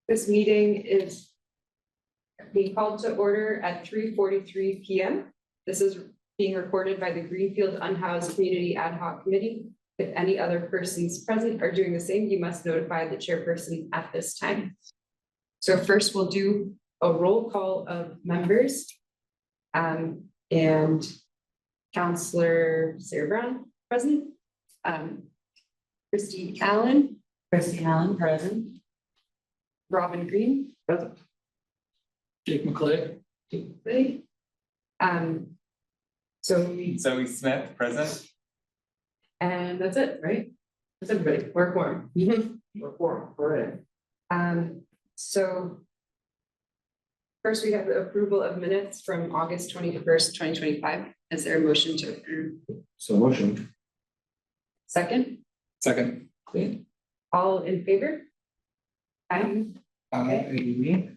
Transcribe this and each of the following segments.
This meeting is being called to order at 3:43 p.m. This is being recorded by the Greenfield Unhoused Community Ad Hoc Committee. If any other persons present are doing the same, you must notify the chairperson at this time. So first we'll do a roll call of members. And Councillor Sarah Brown, present. Christy Allen. Present. Robin Green. Present. Jake McClay. Zoe Smith, present. And that's it, right? That's everybody. We're quorum. We're quorum. We're in. So first we have the approval of minutes from August 21st, 2025. Is there a motion to approve? So motion. Second? Second. All in favor? Aye. Okay.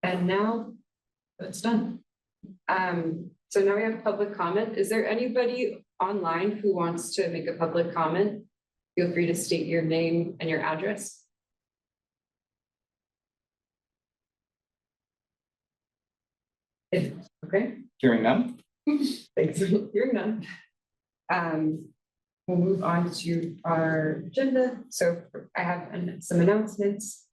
And now it's done. So now we have public comment. Is there anybody online who wants to make a public comment? Feel free to state your name and your address. Okay. Hearing none. Thanks. Hearing none. We'll move on to our agenda. So I have some announcements.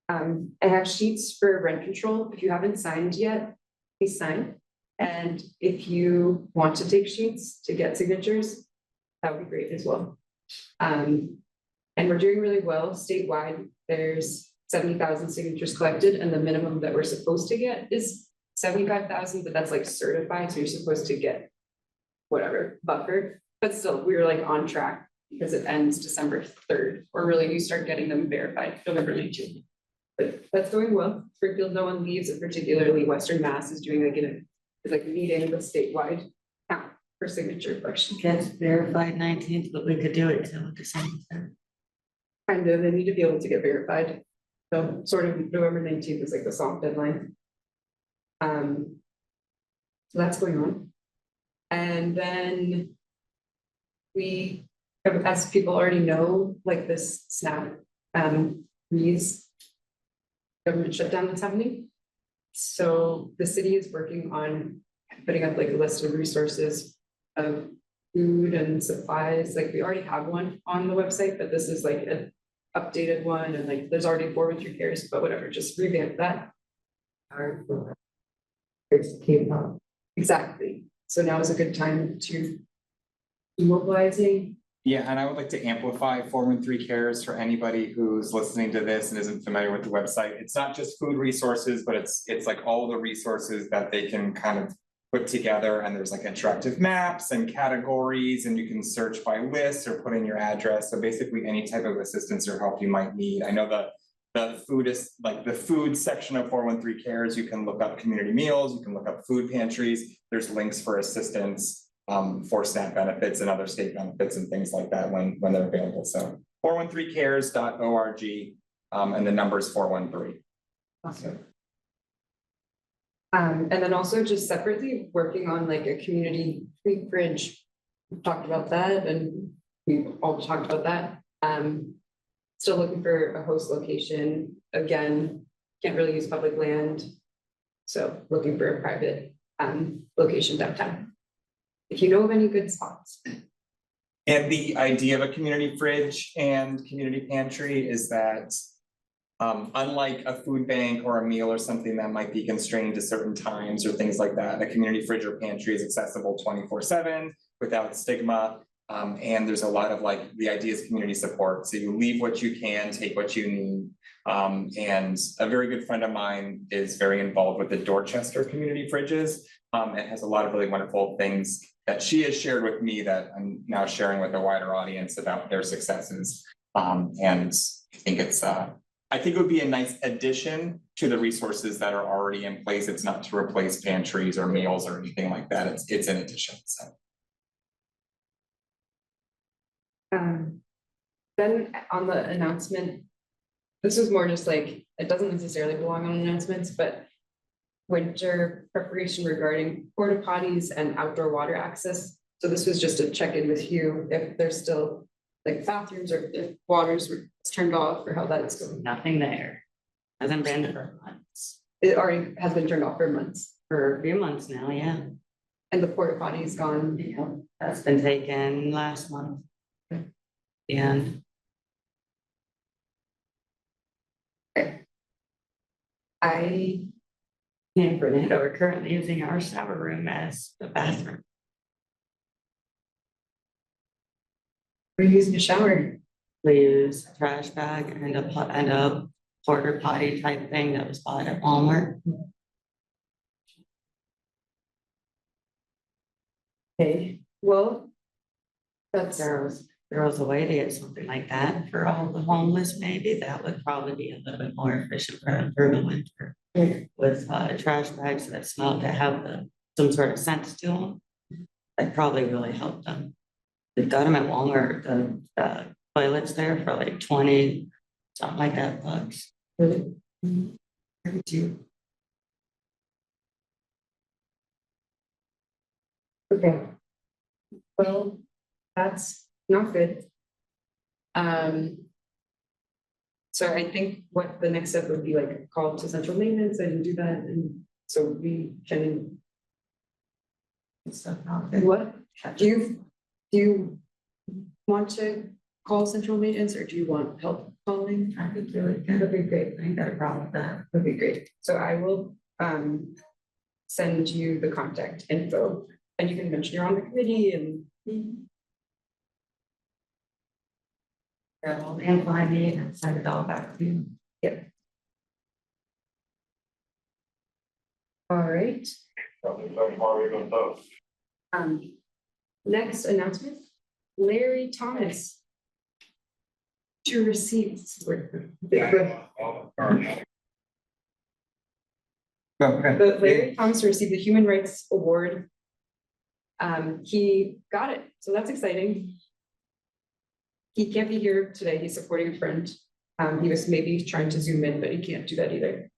I have sheets for rent control. If you haven't signed yet, please sign. And if you want to take sheets to get signatures, that would be great as well. And we're doing really well statewide. There's 70,000 signatures collected, and the minimum that we're supposed to get is 75,000, but that's like certified. So you're supposed to get whatever buffer, but still we're like on track because it ends December 3rd, or really you start getting them verified November 19th. But that's going well. Springfield, no one leaves, and particularly Western Mass is doing like meeting the statewide count for signature questions. Gets verified 19th, but we could do it till December. Kind of, they need to be able to get verified. So sort of November 19th is like the soft deadline. So that's going on. And then we have, as people already know, like this SNAP freeze government shutdown that's happening. So the city is working on putting up like a list of resources of food and supplies. Like we already have one on the website, but this is like an updated one, and like there's already 413 cares, but whatever, just revamp that. Exactly. So now is a good time to be mobilizing. Yeah, and I would like to amplify 413 Cares for anybody who's listening to this and isn't familiar with the website. It's not just food resources, but it's like all the resources that they can kind of put together, and there's like interactive maps and categories, and you can search by list or put in your address. So basically any type of assistance or help you might need. I know the food is like the food section of 413 Cares. You can look up community meals, you can look up food pantries. There's links for assistance for SNAP benefits and other state benefits and things like that when they're available. So 413cares.org, and the number is 413. Awesome. And then also just separately working on like a community food fridge. We've talked about that, and we've all talked about that. Still looking for a host location. Again, can't really use public land. So looking for a private location downtown. If you know of any good spots. And the idea of a community fridge and community pantry is that unlike a food bank or a meal or something that might be constrained to certain times or things like that, a community fridge or pantry is accessible 24/7 without stigma. And there's a lot of like, the idea is community support. So you leave what you can, take what you need. And a very good friend of mine is very involved with the Dorchester community fridges. It has a lot of really wonderful things that she has shared with me that I'm now sharing with a wider audience about their successes. And I think it would be a nice addition to the resources that are already in place. It's not to replace pantries or meals or anything like that. It's an addition. So. Then on the announcement, this was more just like, it doesn't necessarily belong on announcements, but winter preparation regarding porta potties and outdoor water access. So this was just a check-in with you if there's still like bathrooms or if water's turned off or how that's going. Nothing there. Hasn't been for months, It already has been turned off for months, for a few months now, yeah. and the porta potty's gone. Yeah, that's been taken last month. And I, in Fernando, we're currently using our shower room as the bathroom. we're using a shower. We use a trash bag and a porta potty type thing that was bought at Walmart. Okay, well, that's, There was a way to get something like that for all the homeless, maybe that would probably be a little bit more efficient for the winter. With trash bags that smell, that have some sort of scent to them. That probably really helped them. They got them at Walmart, the toilets there for like 20, something like that bucks. really, okay. Well, that's not good. So I think what the next step would be, like a call to central maintenance and do that, and so we can. And what, do you want to call central maintenance, or do you want help calling? I think you're like, that'd be great. I ain't got a problem with that. That'd be great. So I will send you the contact info, and you can mention you're on the committee and. And find me and send it all back to you. Yep. All right. Next announcement, Larry Thomas. To receive. But Larry Thomas received the Human Rights Award. He got it, so that's exciting. He can't be here today, he's supporting a friend. He was maybe trying to zoom in, but he can't do that either.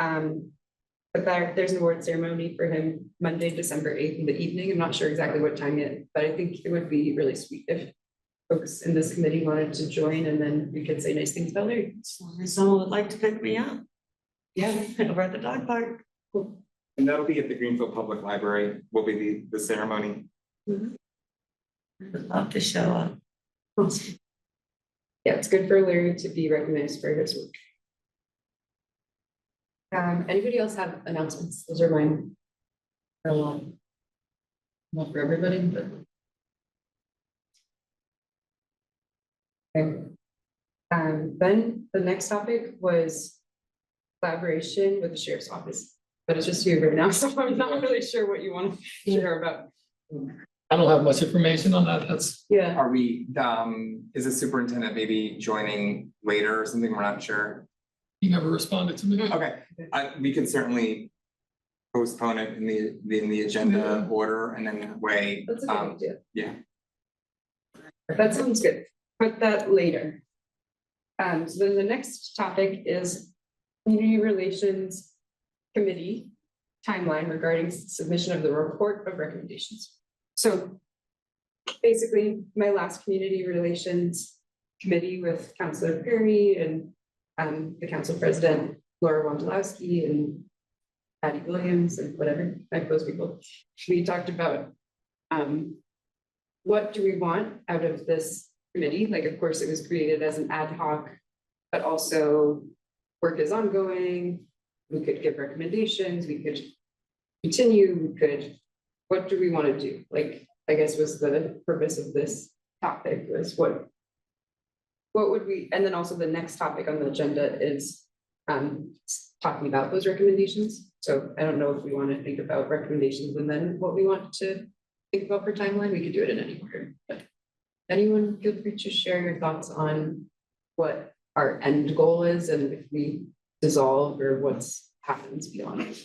But there's an award ceremony for him Monday, December 8th in the evening. I'm not sure exactly what time yet, but I think it would be really sweet if folks in this committee wanted to join, and then we could say nice things about Larry. As long as someone would like to pick me up. Yeah. Over at the dog park. Cool. And that'll be at the Greenfield Public Library, will be the ceremony. I'd love to show up. Awesome. Yeah, it's good for Larry to be recognized for his work. Anybody else have announcements? Those are mine. Not for everybody, but. Okay. Then the next topic was collaboration with the sheriff's office, but it's just you right now, so I'm not really sure what you want to share about. I don't have much information on that. That's, Yeah, Are we, is the superintendent maybe joining later or something? We're not sure. he never responded to me. Okay, we can certainly postpone it in the agenda order, and then that way, that's a good idea. yeah. That sounds good. Put that later. So then the next topic is Community Relations Committee timeline regarding submission of the report of recommendations. So basically, my last community relations committee with Councilor Perry and the council president, Laura Wondolowski and Patty Williams and whatever, like those people. We talked about what do we want out of this committee? Like, of course, it was created as an ad hoc, but also work is ongoing. We could give recommendations, we could continue, we could, what do we want to do? Like, I guess was the purpose of this topic was what would we, and then also the next topic on the agenda is talking about those recommendations. So I don't know if we want to think about recommendations and then what we want to think about for timeline, we could do it in any order. But anyone feel free to share your thoughts on what our end goal is and if we dissolve or what's happens beyond it.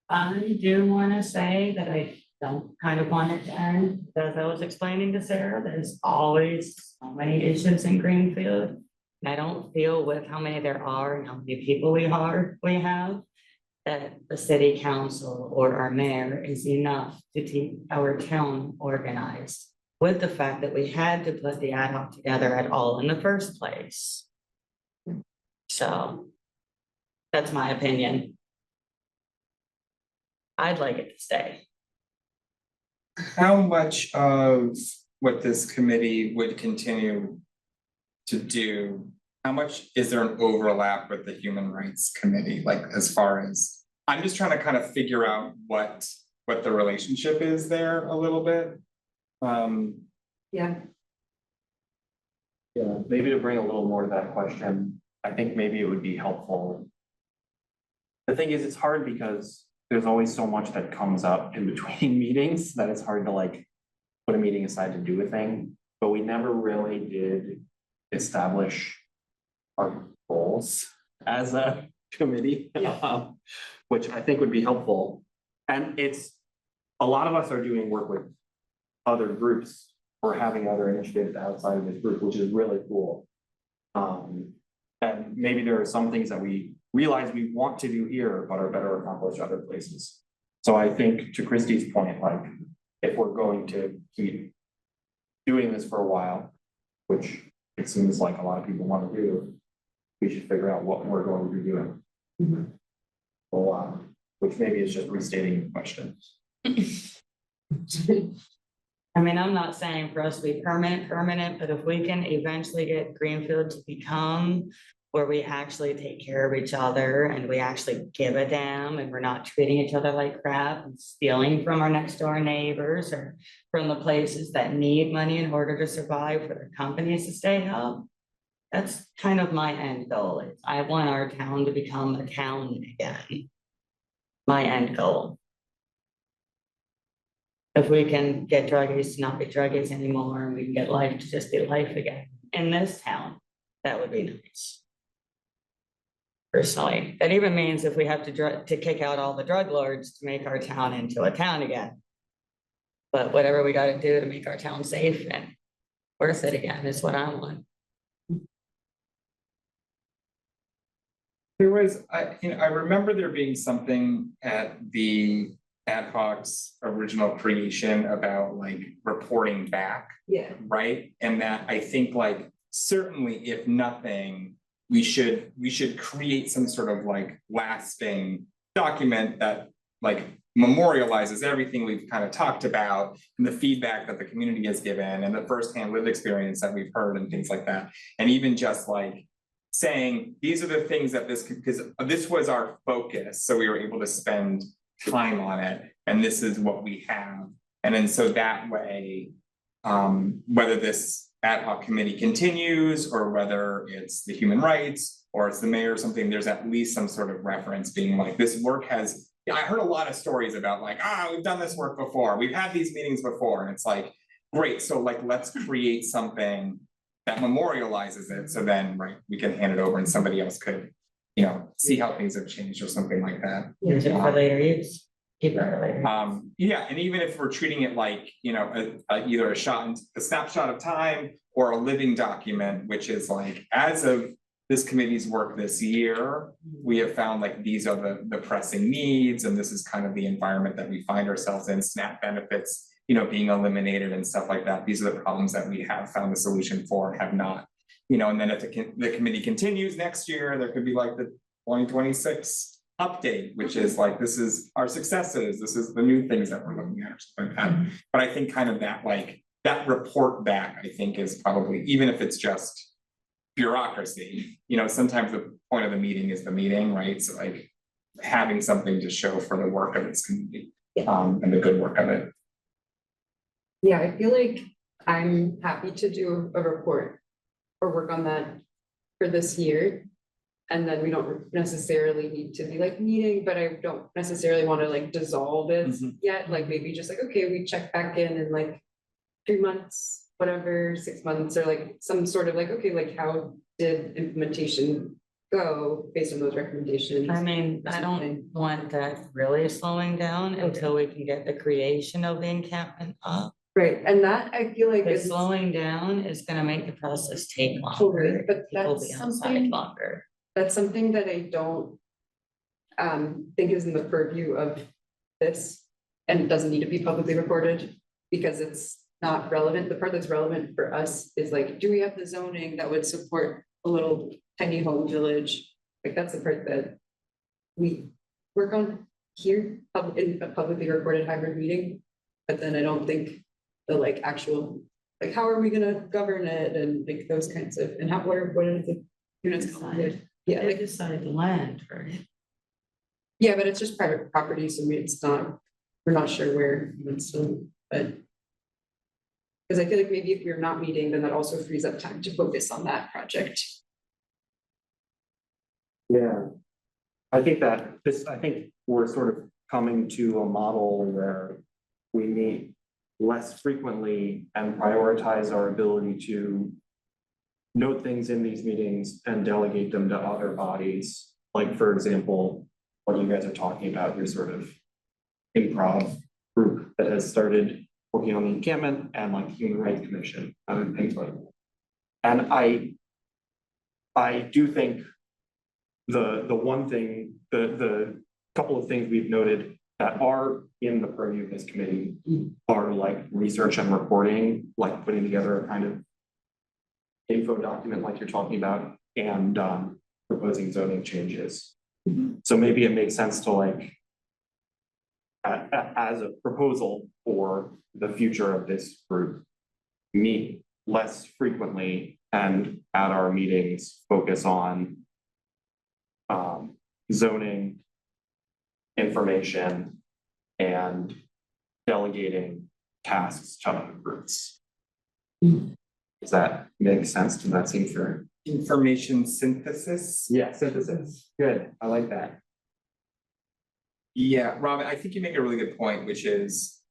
I do want to say that I don't kind of want it to end, as I was explaining to Sarah, there's always so many issues in Greenfield. And I don't feel with how many there are and how many people we have, that the city council or our mayor is enough to keep our town organized. With the fact that we had to put the ad hoc together at all in the first place. So That's my opinion. I'd like it to stay. How much of what this committee would continue to do, how much is there an overlap with the Human Rights Committee, like as far as, I'm just trying to kind of figure out what the relationship is there a little bit. Yeah, Yeah, maybe to bring a little more to that question, I think maybe it would be helpful. The thing is, it's hard because there's always so much that comes up in between meetings that it's hard to like put a meeting aside to do a thing, but we never really did establish our goals as a committee, which I think would be helpful. And it's, a lot of us are doing work with other groups or having other initiatives outside of this group, which is really cool. And maybe there are some things that we realize we want to do here, but are better accomplished other places. So I think to Christie's point, like, if we're going to keep doing this for a while, which it seems like a lot of people want to do, we should figure out what we're going to be doing for a while, which maybe is just restating the question. I mean, I'm not saying for us to be permanent, but if we can eventually get Greenfield to become where we actually take care of each other and we actually give a damn and we're not treating each other like crap and stealing from our next door neighbors or from the places that need money in order to survive for their companies to stay up. That's kind of my end goal. I want our town to become a town again. My end goal. If we can get druggies to not be druggies anymore, and we can get life to just be life again in this town, that would be nice. Personally, that even means if we have to kick out all the drug lords to make our town into a town again. But whatever we gotta do to make our town safe and worth it again is what I want. There was, I remember there being something at the ad hoc's original creation about like reporting back, yeah, right? And that I think like certainly if nothing, we should create some sort of like lasting document that like memorializes everything we've kind of talked about and the feedback that the community has given and the firsthand lived experience that we've heard and things like that. And even just like saying, these are the things that because this was our focus. So we were able to spend time on it and this is what we have. And then so that way, whether this ad hoc committee continues or whether it's the human rights or it's the mayor or something, there's at least some sort of reference being like this work has, I heard a lot of stories about like, we've done this work before, we've had these meetings before, and it's like, great, so like let's create something that memorializes it, so then right, we can hand it over and somebody else could, see how things have changed or something like that. Use it for later use. Keep it for later. Yeah, and even if we're treating it like, either a snapshot of time or a living document, which is like, as of this committee's work this year, we have found like these are the pressing needs, and this is kind of the environment that we find ourselves in, SNAP benefits, being eliminated and stuff like that. These are the problems that we have found the solution for, have not, and then if the committee continues next year, there could be like the 2026 update, which is like, this is our successes, this is the new things that we're looking at, or something like that. But I think kind of that like, that report back, I think is probably, even if it's just bureaucracy, sometimes the point of the meeting is the meeting, right? So like having something to show for the work of its community, and the good work of it. yeah, I feel like I'm happy to do a report or work on that for this year. And then we don't necessarily need to be like meeting, but I don't necessarily want to like dissolve it yet. Like maybe just like, okay, we check back in like 3 months, whatever, 6 months, or like some sort of like, okay, like how did implementation go based on those recommendations? I mean, I don't want that really slowing down until we can get the creation of the encampment up. Right, and that I feel like Because is slowing down is gonna make the process take totally, longer. but People that's be outside something, longer. that's something that I don't think is in the purview of this, and it doesn't need to be publicly reported because it's not relevant. The part that's relevant for us is like, do we have the zoning that would support a little tiny home village? Like that's the part that we work on here, in a publicly recorded hybrid meeting. But then I don't think the like actual, like, how are we gonna govern it and like those kinds of, and what are the units called? Yeah, They like, decide the land, right? yeah, but it's just private property, so it's not, we're not sure where it's still, but. Because I feel like maybe if you're not meeting, then that also frees up time to focus on that project. Yeah. I think I think we're sort of coming to a model where we meet less frequently and prioritize our ability to note things in these meetings and delegate them to other bodies. Like, for example, what you guys are talking about, your sort of improv group that has started working on the encampment and like Human Rights Commission and things like that. And I do think the one thing, the couple of things we've noted that are in the purview of this committee are like research and reporting, like putting together a kind of info document like you're talking about, and proposing zoning changes. So maybe it makes sense to like, as a proposal for the future of this group, meet less frequently and at our meetings focus on zoning, information, and delegating tasks to other groups. Does that make sense? Does that seem fair? Information synthesis. Yeah, synthesis. Good. I like that. Yeah, Robin, I think you make a really good point, which is,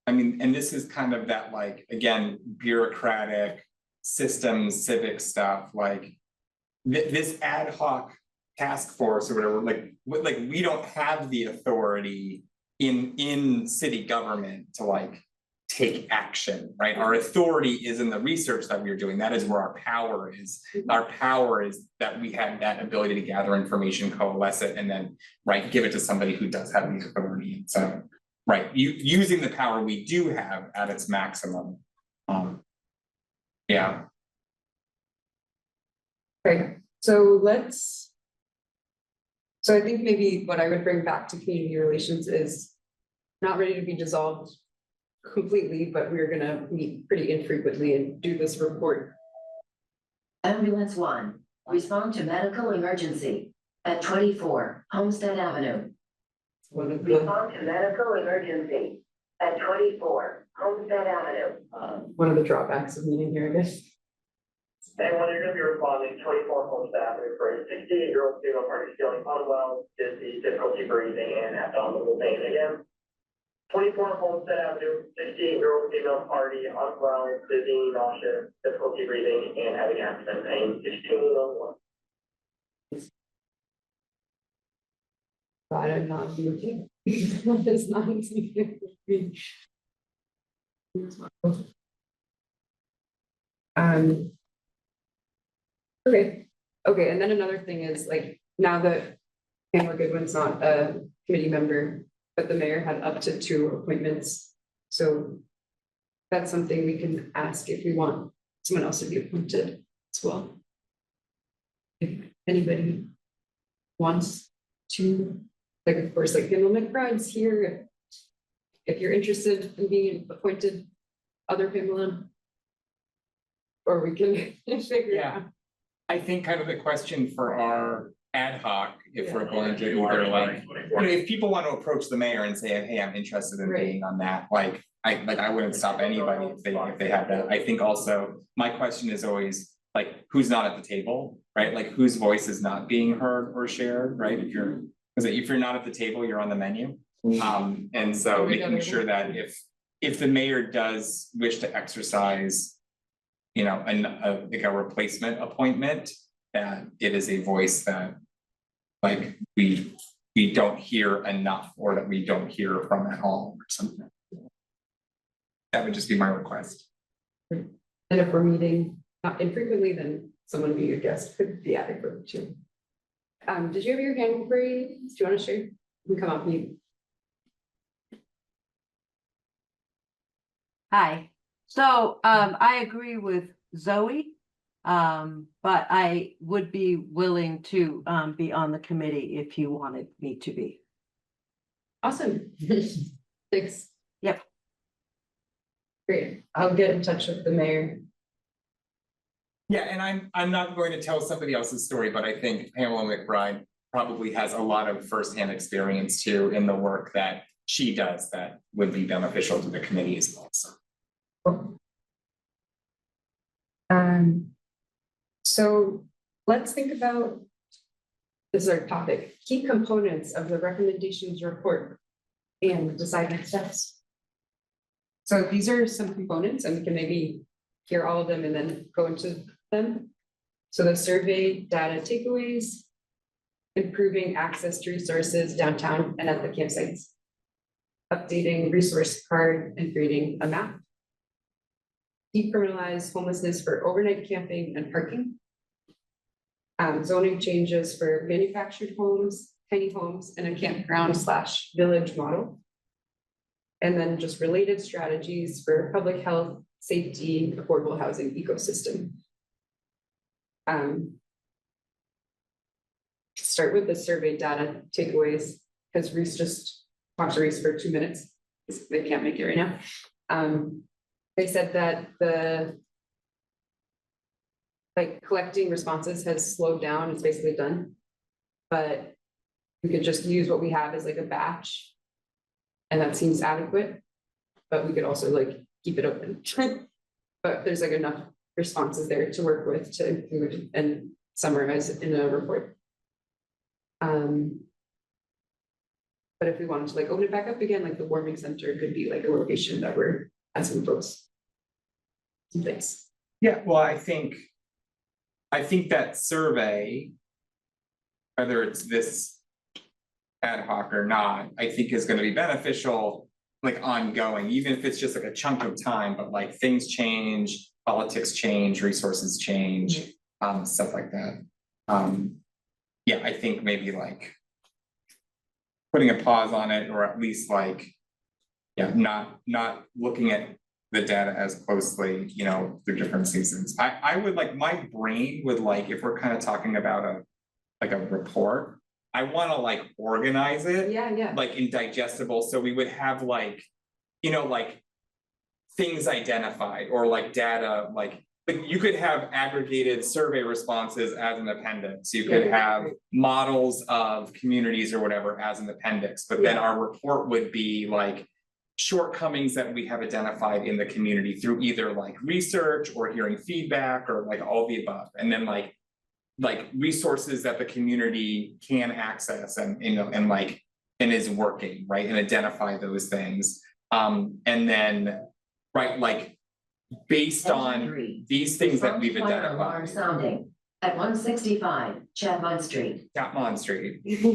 I mean, and this is kind of that, like, again, bureaucratic systems, civic stuff, like this ad hoc task force or whatever, like we don't have the authority in city government to like take action, right? Our authority is in the research that we're doing. That is where our power is. Our power is that we have that ability to gather information, coalesce it, and then, right, give it to somebody who does have the authority. So, right, using the power we do have at its maximum. Yeah. Okay, so I think maybe what I would bring back to community relations is not ready to be dissolved completely, but we're gonna meet pretty infrequently and do this report. Ambulance 1, respond to medical emergency at 24 Homestead Avenue. One of the, Respond to medical emergency at 24 Homestead Avenue. one of the drawbacks of meeting here, I guess. And when you're gonna be responding 24 Homestead Avenue for a 68-year-old female party feeling unwell, dizzy, difficulty breathing, and abdominal pain again. 24 Homestead Avenue, 68-year-old female party unwell, dizzy, nauseous, difficulty breathing, and having abdomen pain, 1601. Glad I'm not looking. It's not easy. Okay, and then another thing is like, now that Pamela Goodwin's not a committee member, but the mayor had up to 2 appointments. So that's something we can ask if we want someone else to be appointed as well. If anybody wants to, like, of course, like Pamela McBride's here. If you're interested in being appointed, other Pamela. Or we can figure it out. I think kind of the question for our ad hoc, if we're Yeah. going to either like, you know, if people want to approach the mayor and say, hey, I'm interested in Right. being on that, like I wouldn't stop anybody if they have that. I think also, my question is always like, who's not at the table, right? Like whose voice is not being heard or shared, right? If you're not at the table, you're on the menu. And so making sure that if the mayor does wish to exercise, you know, like a replacement appointment, that it is a voice that like we don't hear enough, or that we don't hear from at all or something. That would just be my request. And if we're meeting not infrequently, then someone be your guest could be adequate too. Did you have your hand raised? Do you want to share? You can come up mute. Hi, so I agree with Zoe. But I would be willing to be on the committee if you wanted me to be. Awesome. Thanks. Yep. Great. I'll get in touch with the mayor. Yeah, and I'm not going to tell somebody else's story, but I think Pamela McBride probably has a lot of firsthand experience too in the work that she does that would be beneficial to the committee as well. So. So let's think about, this is our topic, key components of the recommendations report and decide next steps. So these are some components and we can maybe hear all of them and then go into them. So the survey data takeaways, improving access to resources downtown and at the campsites, updating resource card and creating a map, decriminalize homelessness for overnight camping and parking, zoning changes for manufactured homes, tiny homes, and a campground/village model. And then just related strategies for public health, safety, affordable housing ecosystem. Start with the survey data takeaways, because Reese just talked to Reese for 2 minutes. They can't make it right now. They said that the collecting responses has slowed down, it's basically done. But we could just use what we have as like a batch. And that seems adequate, but we could also like keep it open. But there's like enough responses there to work with to include and summarize in a report. But if we wanted to like open it back up again, like the warming center could be like a location that we're asking folks. Some things. Yeah, well, I think that survey, whether it's this ad hoc or not, I think is gonna be beneficial, like ongoing, even if it's just like a chunk of time, but like things change, politics change, resources change, stuff like that. Yeah, I think maybe like putting a pause on it, or at least like, yeah, not looking at the data as closely, you know, through different seasons. I would like, my brain would like, if we're kind of talking about a report, I want to like organize it. Yeah. Like in digestible, so we would have like, you know, like things identified or like data, like you could have aggregated survey responses as an appendix. You could have models of communities or whatever as an appendix, but then our report would be like shortcomings that we have identified in the community through either like research or hearing feedback or like all the above. And then like resources that the community can access and, you know, and like, and is working, right? And identify those things. And then, right, like based on these things that we've identified. Sounding at 165 Chapman Street. Chapman Street. You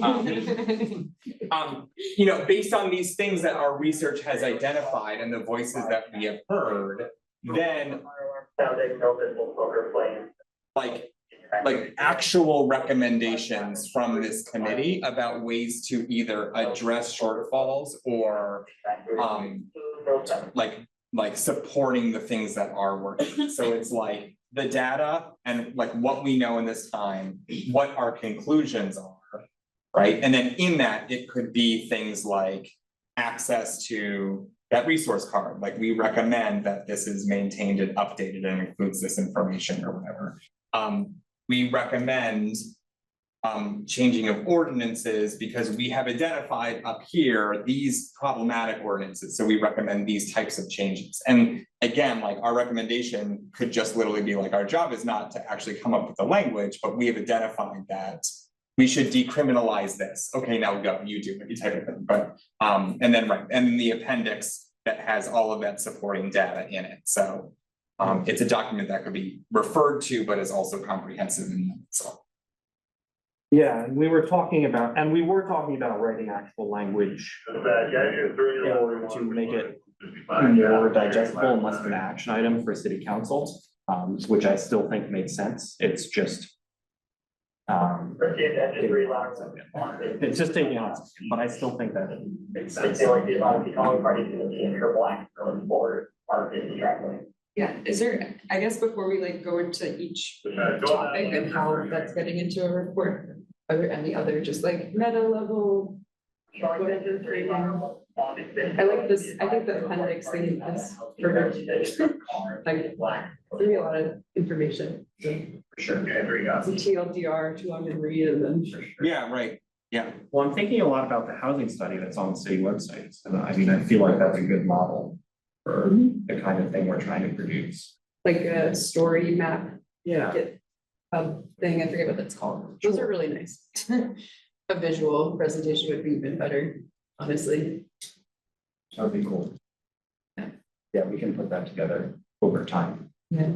know, based on these things that our research has identified and the voices that we have heard, then Sounding, no visible smoke or flame. like actual recommendations from this committee about ways to either address shortfalls or like supporting the things that are working. So it's like the data and like what we know in this time, what our conclusions are, right? And then in that, it could be things like access to that resource card. Like we recommend that this is maintained and updated and includes this information or whatever. We recommend changing of ordinances because we have identified up here these problematic ordinances. So we recommend these types of changes. And again, like our recommendation could just literally be like, our job is not to actually come up with the language, but we have identified that we should decriminalize this. Okay, now go, you do it, you type of thing. But and then and then the appendix that has all of that supporting data in it. So it's a document that could be referred to, but is also comprehensive in itself. Yeah, and we were talking about writing actual language in order to make it more digestible and less of an action item for city council, which I still think makes sense. It's just it's just taking on, but I still think that it makes sense. It's like the only party to the black going forward are busy traveling. Yeah, is there, I guess before we like go into each topic and how that's getting into a report, are there any other just like meta level? I like this, I think the appendix thing is perfect. Like, give me a lot of information. For sure, okay, there you go. Some TLDR, too long to read, and then. Yeah, right, yeah. Well, I'm thinking a lot about the housing study that's on the city websites, and I mean, I feel like that's a good model for the kind of thing we're trying to produce. Like a story map Yeah. thing, I forget what that's called. Those are really nice. A visual presentation would be even better, honestly. That'd be cool. Yeah. Yeah, we can put that together over time. Yeah.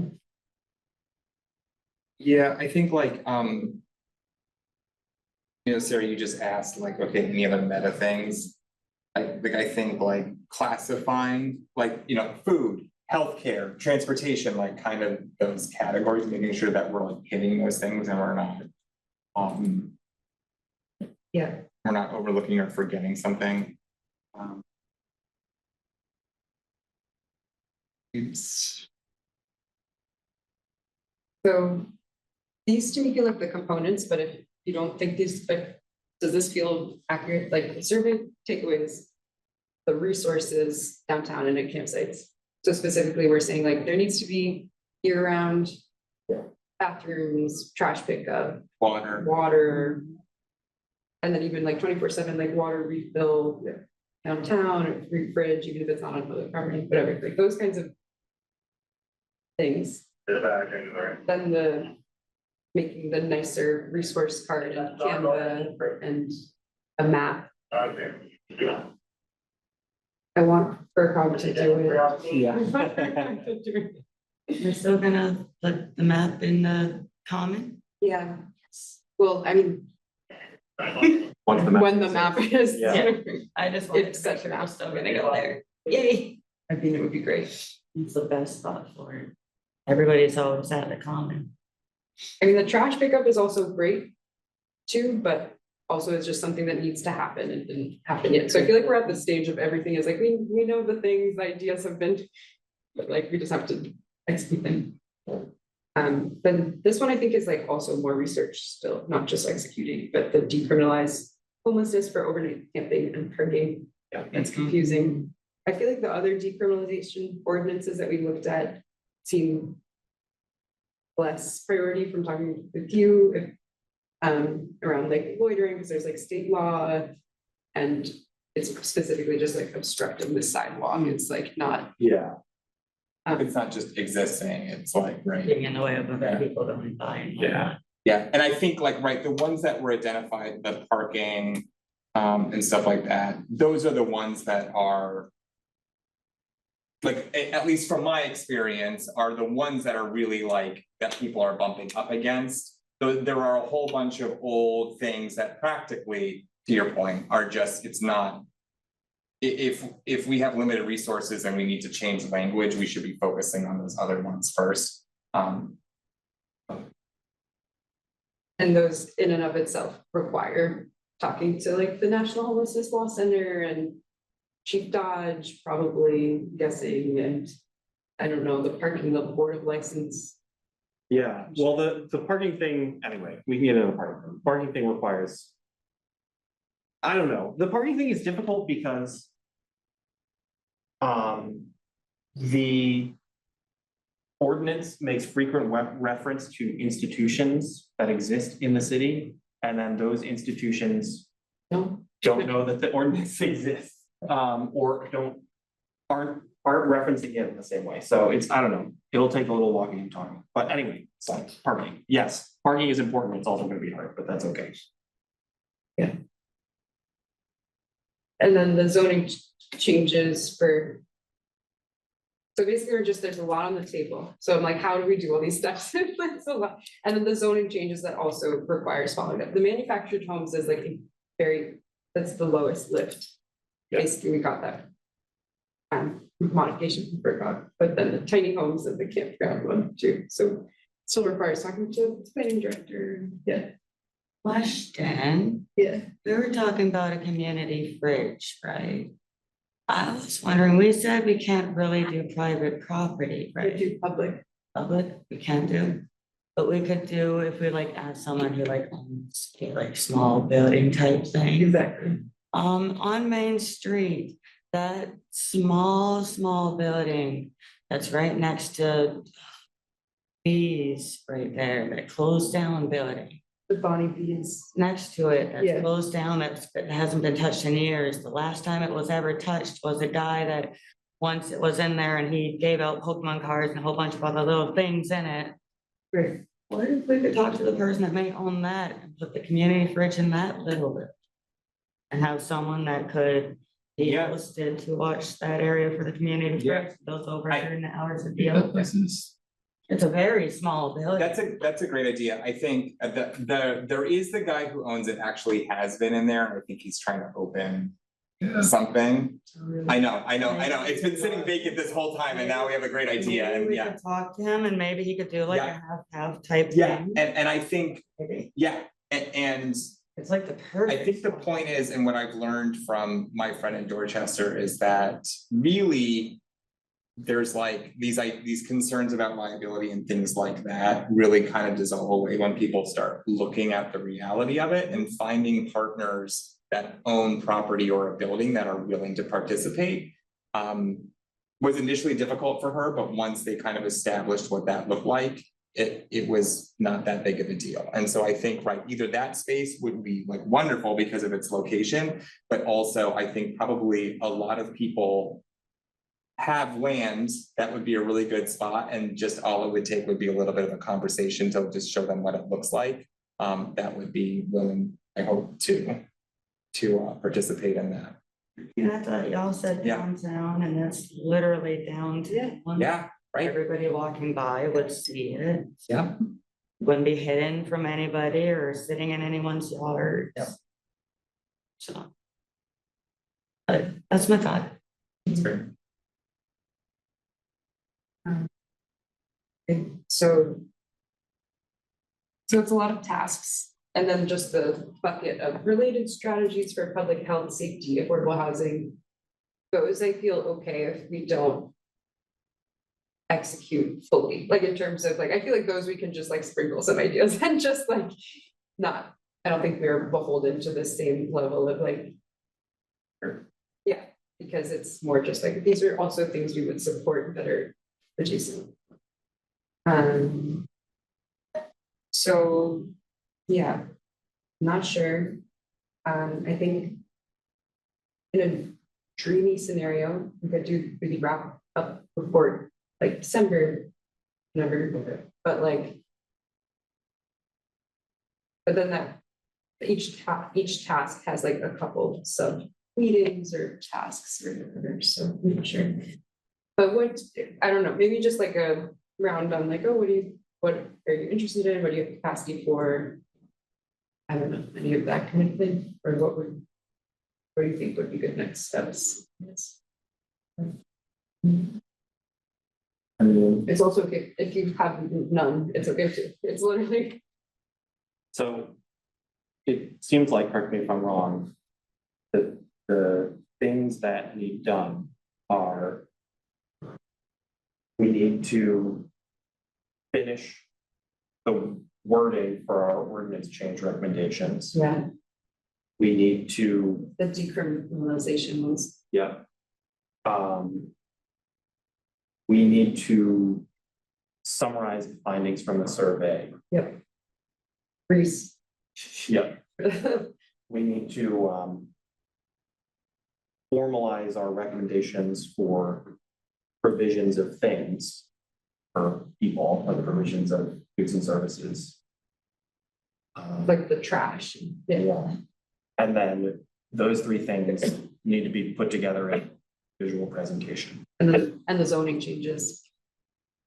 Yeah, I think like, you know, Sarah, you just asked like, okay, any other meta things? I think like classifying, like, you know, food, healthcare, transportation, like kind of those categories, making sure that we're like hitting those things and we're not. Yeah. We're not overlooking or forgetting something. Oops. So these to me feel like the components, but if you don't think these, like, does this feel accurate? Like the survey takeaways, the resources downtown and at campsites. So specifically, we're saying like there needs to be year-round bathrooms, trash pickup, water. And then even like 24/7, like water refill downtown or free fridge, even if it's not on public property, whatever, like those kinds of things. Then the making the nicer resource card and Canva and a map. I want FERCog to do it. Yeah. We're still gonna put the map in the comment? Yeah, well, I mean, Once the map- when the map is. Yeah. I just wanted It's to make such sure an we're still gonna go there. Yay, I think it would be great. It's the best spot for it. Everybody's always at the comment. I mean, the trash pickup is also great too, but also it's just something that needs to happen and didn't happen yet. So I feel like we're at the stage of everything is like, we know the things, ideas have been, but like, we just have to execute them. But this one I think is like also more research still, not just executing, but the decriminalize homelessness for overnight camping and parking. Yeah. It's confusing. I feel like the other decriminalization ordinances that we looked at seem less priority from talking with you if, around like loitering, because there's like state law and it's specifically just like obstructing the sidewalk. It's like not. Yeah. It's not just existing, it's like, right. Getting in the way of other people going by. And whatnot. Yeah, and I think like, right, the ones that were identified, the parking, and stuff like that, those are the ones that are. Like, at least from my experience, are the ones that are really like, that people are bumping up against. There are a whole bunch of old things that practically, to your point, are just, it's not. If we have limited resources and we need to change language, we should be focusing on those other ones first. And those in and of itself require talking to like the National Homelessness Law Center and Chief Dodge, probably guessing, and I don't know, the parking, the Board of License. Yeah, well, the parking thing, anyway, we can get into the parking thing requires. I don't know, the parking thing is difficult because. The. Ordinance makes frequent reference to institutions that exist in the city, and then those institutions. No. Don't know that the ordinance exists, or aren't referencing it in the same way, so it's, I don't know, it'll take a little walking and talking, but anyway, so parking, yes, parking is important, it's also gonna be hard, but that's okay. Yeah. And then the zoning changes for. So basically, we're just, there's a lot on the table. So I'm like, how do we do all these steps? That's a lot. And then the zoning changes that also requires following up. The manufactured homes is like a very, that's the lowest lift. Yeah. Basically, we got that. Modification from FERCog, but then the tiny homes and the campground one too. So still requires talking to the planning director. Yeah. Question, Yeah. we were talking about a community fridge, right? I was wondering, we said we can't really do private property, We right? do public. Public, we can't do. But we could do if we like ask someone who like owns a like small building type thing. Exactly. On Main Street, that small building that's right next to Bees right there, that closed down building. The Bonnie Bees. Next to it, Yeah. that's closed down, that hasn't been touched in years. The last time it was ever touched was a guy that once it was in there and he gave out Pokemon cards and a whole bunch of other little things in it. Right. What if we could talk to the person that may own that and put the community fridge in that little bit? And have someone that could be Yeah. hosted to watch that area for the community Yeah. fridge, those over I- during the hours of the Yeah, open. this is, It's a very small building. That's a great idea. I think there is the guy who owns it actually has been in there, and I think he's trying to open yeah, something. I know. It's been sitting vacant this whole time and now we have a great idea Maybe and we yeah. could talk to him and maybe he could do like a Yeah. half type Yeah, thing. and I think, Maybe. yeah, and It's like the I perfect. think the point is, and what I've learned from my friend in Dorchester is that really. There's like these concerns about liability and things like that really kind of dissolve away when people start looking at the reality of it and finding partners that own property or a building that are willing to participate. Was initially difficult for her, but once they kind of established what that looked like, it was not that big of a deal. And so I think, right, either that space would be like wonderful because of its location, but also I think probably a lot of people have land that would be a really good spot, and just all it would take would be a little bit of a conversation to just show them what it looks like. That would be willing, I hope, to participate in that. And I thought y'all said Yeah. downtown and that's literally downtown. Yeah, right, Everybody walking by would see it. yeah, Wouldn't be hidden from anybody or sitting in anyone's yard. Yep. So. But that's my thought. that's great. So. So it's a lot of tasks, and then just the bucket of related strategies for public health, safety, affordable housing. Those I feel okay if we don't. Execute fully, like in terms of like, I feel like those we can just like sprinkle some ideas and just like. Not, I don't think we're beholden to the same level of like. Yeah, because it's more just like, these are also things we would support that are adjacent. So, yeah, not sure. I think. In a dreamy scenario, we could do, we could wrap up before like December. Never, but like. But then that, each task has like a couple sub meetings or tasks or whatever, so I'm not sure. But what, I don't know, maybe just like a round on like, oh, what are you interested in? What do you have capacity for? I don't know, any of that kind of thing, or what do you think would be good next steps? Yes. I mean, It's also okay if you have none, it's okay too. It's literally, so it seems like, correct me if I'm wrong, that the things that need done are we need to finish the wording for our ordinance change recommendations. yeah, We need to, the decriminalization ones. yeah. We need to summarize the findings from the survey. Yep. Reese. Yep. We need to formalize our recommendations for provisions of things for people, like provisions of goods and services. Like the trash. Yeah. And then those three things need to be put together in visual presentation. And the zoning changes.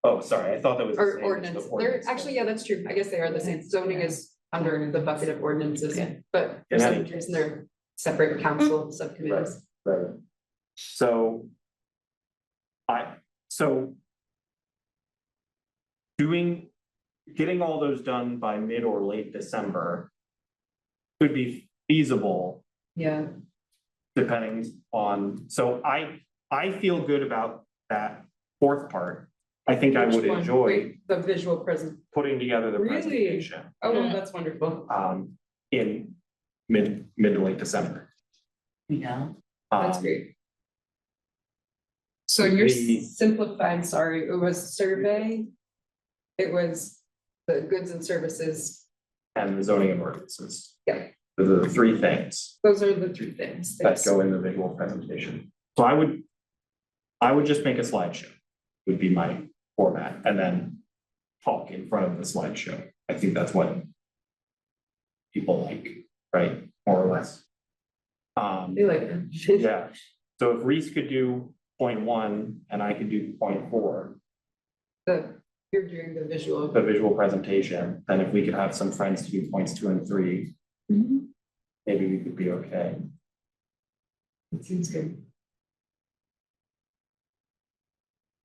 Oh, sorry, I thought that was the Or same as ordinance, the they're ordinance. actually, yeah, that's true, I guess they are the same, zoning is under the bucket of ordinances, but for In some any reason they're separate council subcommittees. Right. So getting all those done by mid or late December could be feasible Yeah, depending on, so I feel good about that fourth part. I think I would Which one? enjoy Wait, the visual present. putting together the Really? presentation, Oh, Yeah. that's wonderful. in mid to late December. Yeah. That's Um, great. So you're the- simplified, sorry, it was survey. It was the goods and services. And the zoning and ordinances. Yeah. Those are the three things Those are the three things. that go in the visual presentation. So I would just make a slideshow, would be my format, and then talk in front of the slideshow. I think that's what people like, right, more or less. They like it. Yeah, so if Reese could do point one and I could do point four, You're doing the visual. the visual presentation, then if we could have some friends to do points 2 and 3, Mhm. maybe we could be okay. That seems good.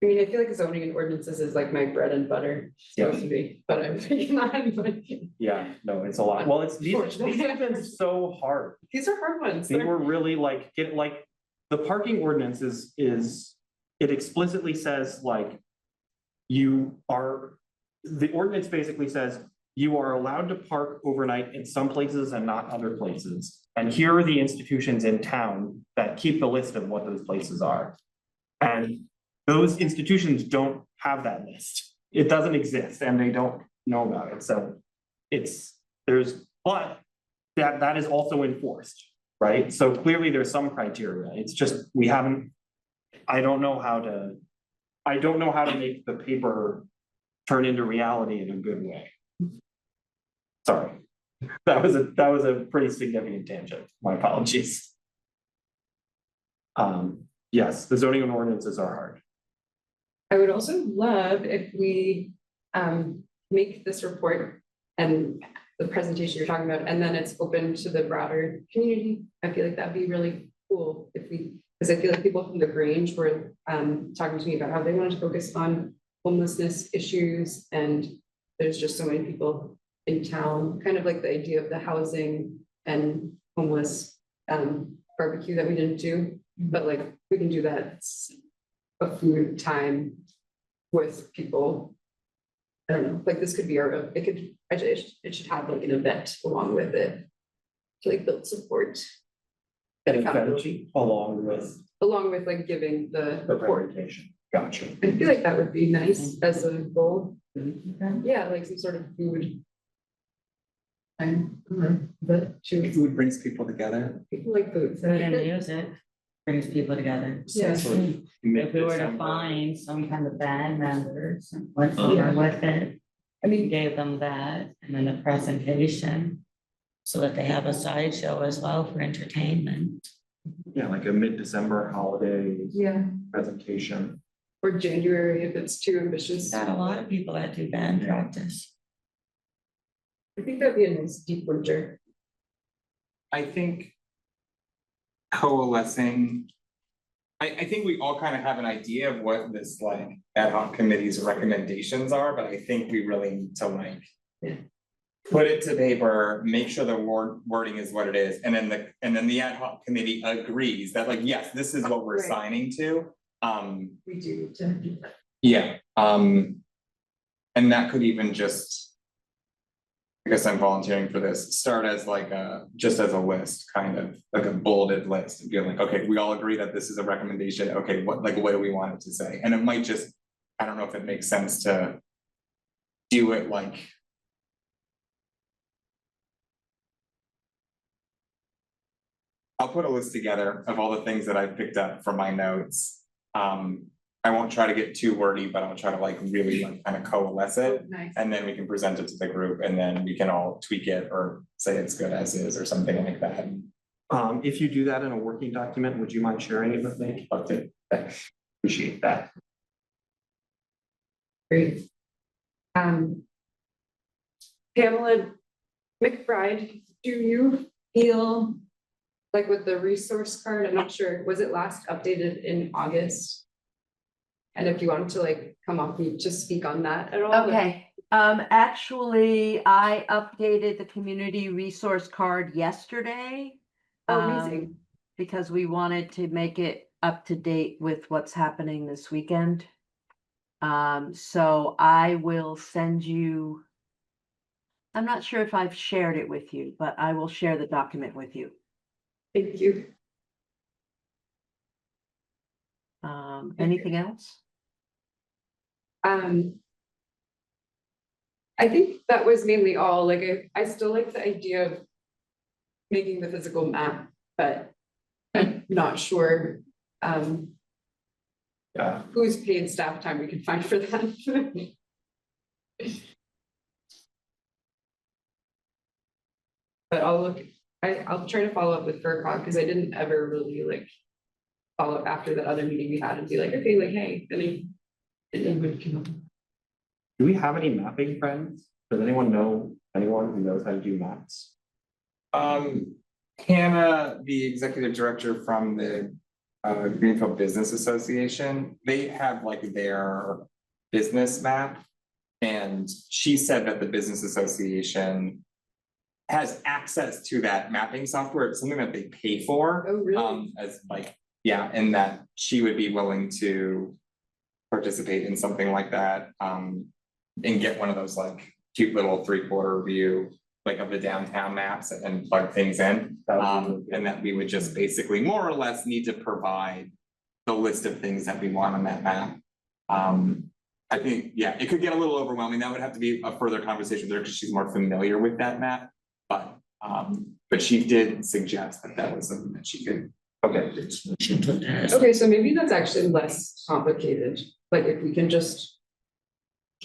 I mean, I feel like zoning and ordinances is like my bread and butter, supposed to be, but I'm thinking on, like, Yeah, no, it's a lot. Well, these have been so hard. these are hard ones. They were really like, the parking ordinance is, it explicitly says like, the ordinance basically says, you are allowed to park overnight in some places and not other places. And here are the institutions in town that keep the list of what those places are. And those institutions don't have that list. It doesn't exist and they don't know about it. So but that is also enforced, right? So clearly there's some criteria. It's just, I don't know how to make the paper turn into reality in a good way. Sorry, that was a pretty significant tangent. My apologies. Yes, the zoning and ordinances are hard. I would also love if we make this report and the presentation you're talking about, and then it's open to the broader community. I feel like that'd be really cool if because I feel like people from the Grange were talking to me about how they wanted to focus on homelessness issues, and there's just so many people in town, kind of like the idea of the housing and homeless barbecue that we didn't do, but like we can do that a food time with people. I don't know, like this could be it should have like an event along with it to like build support and accountability Along with like giving the the report. presentation. Gotcha. I feel like that would be nice as a goal. Yeah, like some sort of food. But Food brings people together. people like food. Food and music brings people together. Yeah. If we were to find some kind of band members and went over with it, I mean, gave them that and then a presentation. So that they have a sideshow as well for entertainment. Yeah, like a mid-December holiday yeah, presentation. or January if it's too ambitious. Got a lot of people that do band practice. I think that'd be a nice deep winter. I think coalescing. I think we all kind of have an idea of what this like ad hoc committee's recommendations are, but I think we really need to like. Yeah. Put it to paper, make sure the wording is what it is, and then the ad hoc committee agrees that like, yes, this is what we're Right. signing to. We do to. Yeah, and that could even just. I guess I'm volunteering for this, start as like just as a list, kind of like a bulleted list, and be like, okay, we all agree that this is a recommendation, okay, what do we want it to say? And it might just, I don't know if it makes sense to do it like. I'll put a list together of all the things that I picked up from my notes. I won't try to get too wordy, but I'll try to like really like kind of coalesce it. Nice. And then we can present it to the group and then we can all tweak it or say it's good as is or something like that. If you do that in a working document, would you mind sharing it with me? Love to. Appreciate that. Great. Pamela McBride, do you feel like with the resource card, I'm not sure, was it last updated in August? And if you wanted to like come up and just speak on that at all? Okay, actually, I updated the community resource card yesterday. Oh, amazing. because we wanted to make it up to date with what's happening this weekend. So I will send you. I'm not sure if I've shared it with you, but I will share the document with you. Thank you. Anything else? I think that was mainly all, like, I still like the idea of making the physical map, but I'm not sure, Yeah, whose paid staff time we can find for that. But I'll try to follow up with FERCog, because I didn't ever really like follow up after that other meeting we had and be like, okay, like, hey, anyone can. do we have any mapping friends? Does anyone know anyone who knows how to do maps? Hannah, the executive director from the Greenfield Business Association, they have like their business map. And she said that the business association has access to that mapping software. It's something that they pay for. Oh, really? As like, yeah, and that she would be willing to participate in something like that. And get one of those like cute little 3/4 view, like of the downtown maps and plug things in. And that we would just basically more or less need to provide the list of things that we want on that map. I think, yeah, it could get a little overwhelming. That would have to be a further conversation there because she's more familiar with that map. But she did suggest that that was something that she could. Okay. Okay, so maybe that's actually less complicated, like if we can just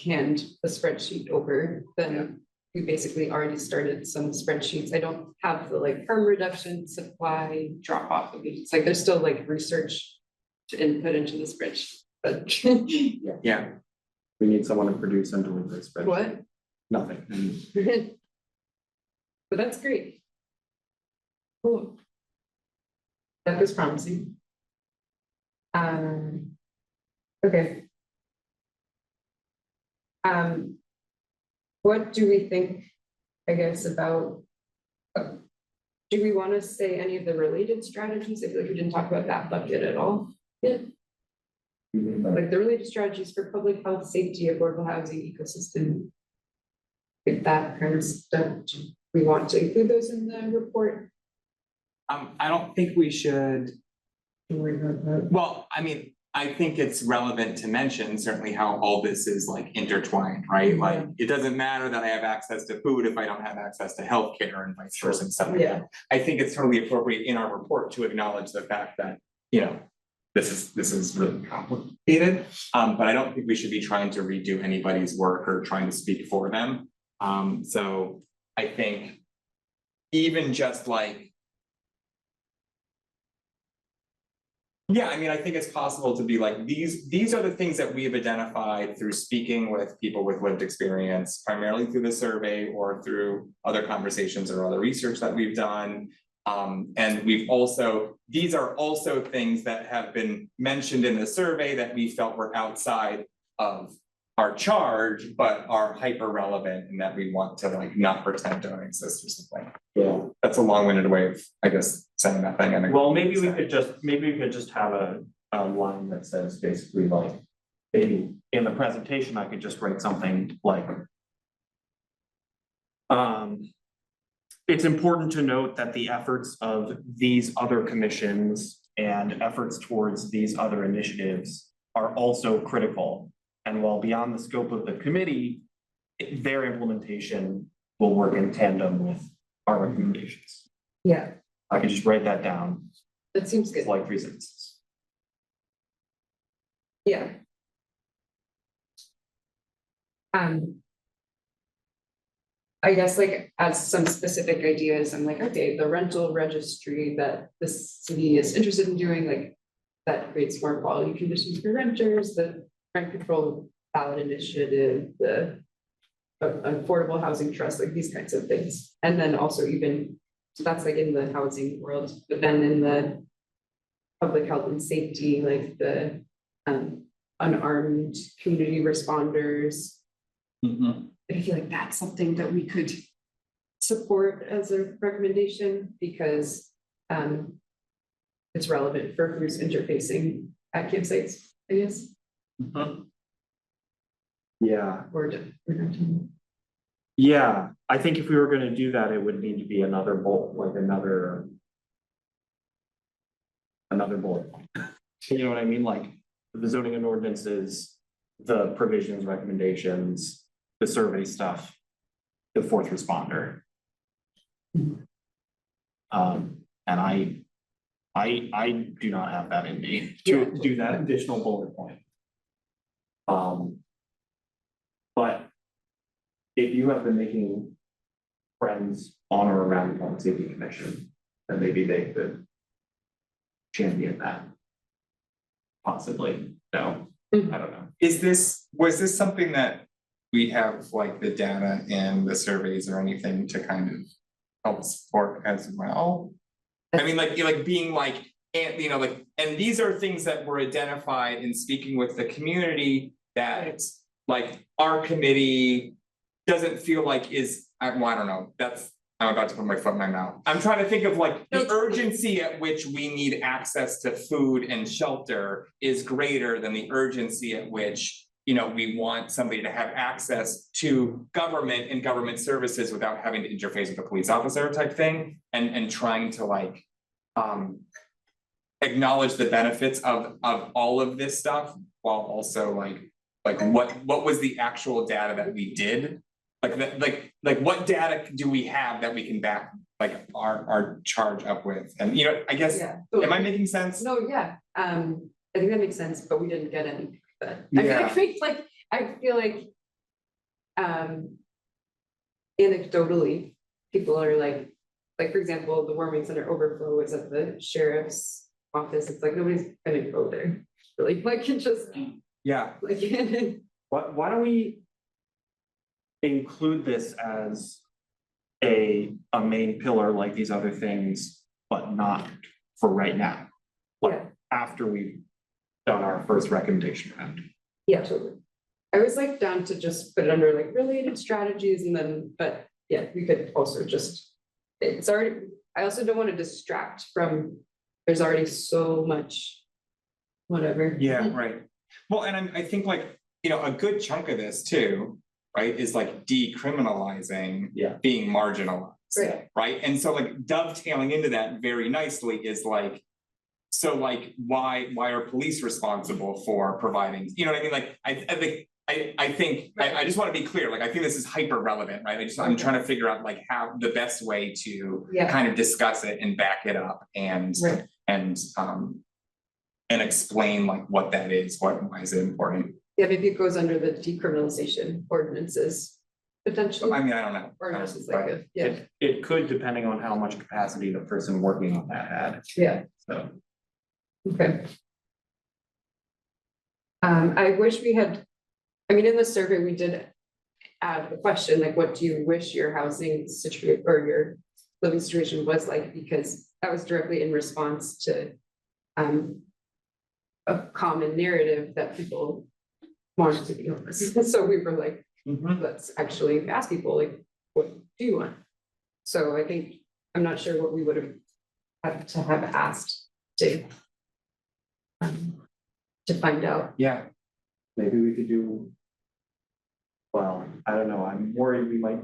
hand the spreadsheet over, then we basically already started some spreadsheets. I don't have the like harm reduction supply drop off of it. It's like there's still like research to input into the spreadsheet, but Yeah, We need someone to produce and deliver a spreadsheet. what? Nothing. But that's great. Cool. That was promising. Okay. What do we think, I guess, about, do we want to say any of the related strategies? I feel like we didn't talk about that bucket at all. Yeah, like the related strategies for public health, safety, affordable housing, ecosystem. If that kind of stuff, do we want to include those in the report? I don't think we should. Well, I mean, I think it's relevant to mention certainly how all this is like intertwined, right? Like, it doesn't matter that I have access to food if I don't have access to healthcare and vice versa and stuff like that. I think it's totally appropriate in our report to acknowledge the fact that, you know, this is really complicated. But I don't think we should be trying to redo anybody's work or trying to speak for them. So I think even just like, yeah, I mean, I think it's possible to be like, these are the things that we have identified through speaking with people with lived experience, primarily through the survey or through other conversations or other research that we've done. And these are also things that have been mentioned in the survey that we felt were outside of our charge, but are hyper relevant and that we want to like not pretend don't exist or something. Yeah. That's a long-winded way of, I guess, saying that thing. I think. Well, maybe we could just have a line that says basically like, maybe in the presentation, I could just write something like. It's important to note that the efforts of these other commissions and efforts towards these other initiatives are also critical. And while beyond the scope of the committee, their implementation will work in tandem with our recommendations. Yeah, I could just write that down. that seems It's good. like 3 sentences. Yeah. I guess like as some specific ideas, I'm like, okay, the rental registry that the city is interested in doing, like that creates more quality conditions for renters, the rent control ballot initiative, the affordable housing trust, like these kinds of things. And then also even, so that's like in the housing world, but then in the public health and safety, like the unarmed community responders. I feel like that's something that we could support as a recommendation because it's relevant for who's interfacing at campsites, I guess, Yeah, or not. yeah, I think if we were gonna do that, it would need to be another bullet, like another. Another bullet. You know what I mean? Like the zoning and ordinances, the provisions, recommendations, the survey stuff, the fourth responder. And I do not have that in me to do that additional bullet point. But if you have been making friends on or around the Public Safety Commission, then maybe they could champion that. Possibly, no, I don't know. Was this something that we have like the data and the surveys or anything to kind of help support as well? I mean, like being like, and you know, like, and these are things that were identified in speaking with the community that like our committee doesn't feel like is, well, I don't know, I'm about to put my foot in my mouth. I'm trying to think of like the urgency at which we need access to food and shelter is greater than the urgency at which, you know, we want somebody to have access to government and government services without having to interface with a police officer type thing, and trying to like acknowledge the benefits of all of this stuff while also like what was the actual data that we did? Like what data do we have that we can back like our charge up with? And you know, I guess, Yeah. am I making sense? No, yeah, I think that makes sense, but we didn't get any, but Yeah. I feel like anecdotally, people are like, for example, the warming center overflow is at the sheriff's office, it's like, nobody's gonna go there. Like it just, Yeah, like. Why don't we include this as a main pillar like these other things, but not for right now? Like Yeah. after we've done our first recommendation round. Yeah, totally. I was like down to just put it under like related strategies and then, but yeah, we could also just, it's already, I also don't want to distract from, there's already so much. Whatever. yeah, right. Well, and I think like, you know, a good chunk of this too, right, is like decriminalizing being marginalized. Right. Right, and so like dovetailing into that very nicely is like, so like why are police responsible for providing, you know what I mean? Like I think I just want to be clear, like I think this is hyper relevant, right? I'm trying to figure out like how the best way to kind of discuss it and back it up and and explain like what that is, why is it important? Yeah, maybe it goes under the decriminalization ordinances, potentially. I mean, I don't know. Ordinances like a, It could, depending on how much capacity the person working on that had. yeah, So okay. I wish we had, I mean, in the survey, we did add the question, like, what do you wish your housing situation or your living situation was like? Because that was directly in response to a common narrative that people wanted to be homeless. So we were like, let's actually ask people, like, what do you want? So I think, I'm not sure what we would have had to have asked to find out. Yeah, maybe we could do. Well, I don't know, I'm worried we might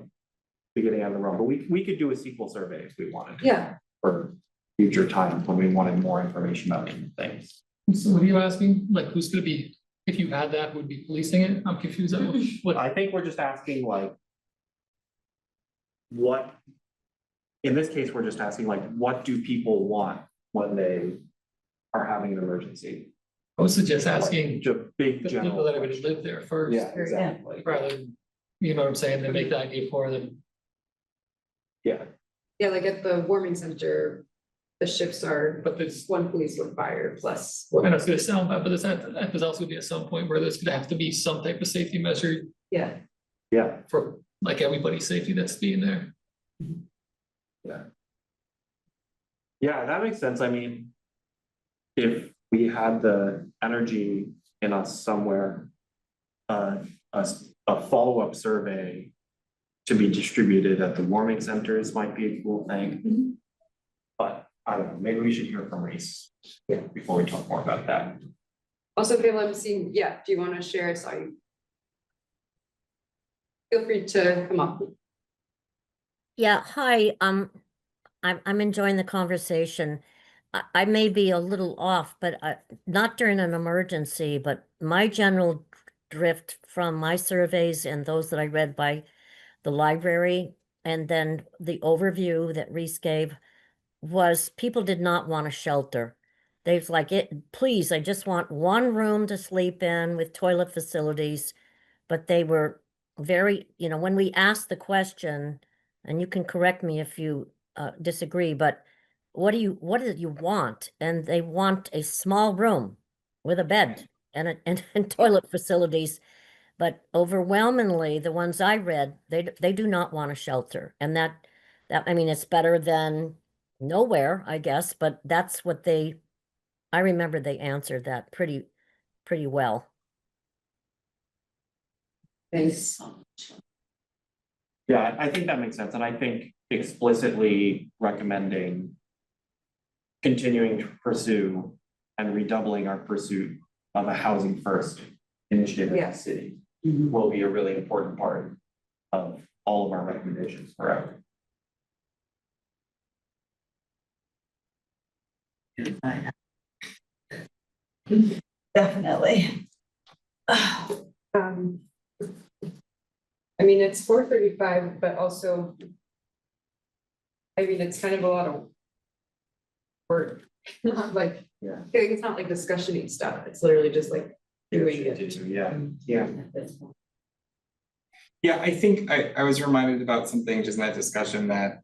be getting out of the wrong, but we could do a SQL survey if we wanted. Yeah. For future times when we wanted more information about different things. So what are you asking? Like who's gonna be, if you had that, would be policing it? I'm confused at what. I think we're just asking like. What? In this case, we're just asking like, what do people want when they are having an emergency? I was just asking Just big the general people that are gonna question. live there first. Yeah, exactly. Rather than, you know what I'm saying, they make the idea for them. Yeah, Yeah, like at the warming center, the shifts are, But there's, one police would fire plus. I know it's gonna sound bad, but there's also gonna be at some point where there's gonna have to be some type of safety measure Yeah, yeah, for like everybody's safety that's being there. yeah, that makes sense. I mean. If we had the energy in us somewhere. A follow-up survey. To be distributed at the warming centers might be a cool thing. But I don't know, maybe we should hear from Reese. Before we talk more about that. Also, Kayla, I'm seeing, yeah, do you want to share? I saw you. Feel free to come up. Yeah, hi, I'm enjoying the conversation. I may be a little off, but not during an emergency, but my general drift from my surveys and those that I read by the library, and then the overview that Reese gave, was people did not want a shelter. They've like, please, I just want one room to sleep in with toilet facilities. But they were very, when we asked the question, and you can correct me if you disagree, but what do you want? And they want a small room with a bed and toilet facilities. But overwhelmingly, the ones I read, they do not want a shelter. And that I mean, it's better than nowhere, I guess, but that's what I remember they answered that pretty well. Thanks. Yeah, I think that makes sense, and I think explicitly recommending continuing to pursue and redoubling our pursuit of a housing first initiative in Yeah. the city will be a really important part of all of our recommendations forever. Definitely. I mean, it's 4:35, but also. I mean, it's kind of a lot of. Work, not like, Yeah. it's not like discussion-y stuff, it's literally just like doing it. Yeah. Yeah, I think I was reminded about something just in that discussion, that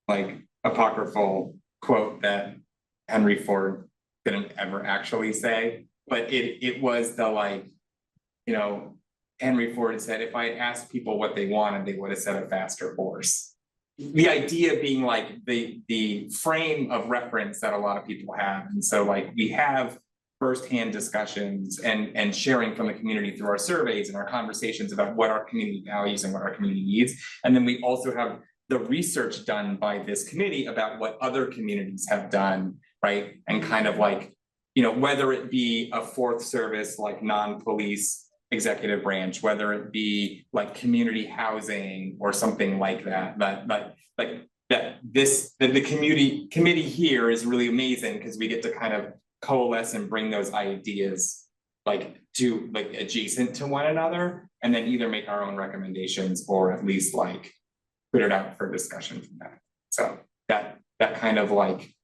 like apocryphal quote that Henry Ford didn't ever actually say, but it was the like, Henry Ford said, if I had asked people what they wanted, they would have said a faster horse. The idea being like the frame of reference that a lot of people have. And so like we have firsthand discussions and sharing from the community through our surveys and our conversations about what our community values and what our community needs. And then we also have the research done by this committee about what other communities have done, right? And kind of like, whether it be a fourth service, like non-police executive branch, whether it be like community housing or something like that, the committee here is really amazing because we get to kind of coalesce and bring those ideas to adjacent to one another, and then either make our own recommendations or at least like put it out for discussion from that. So that kind of like,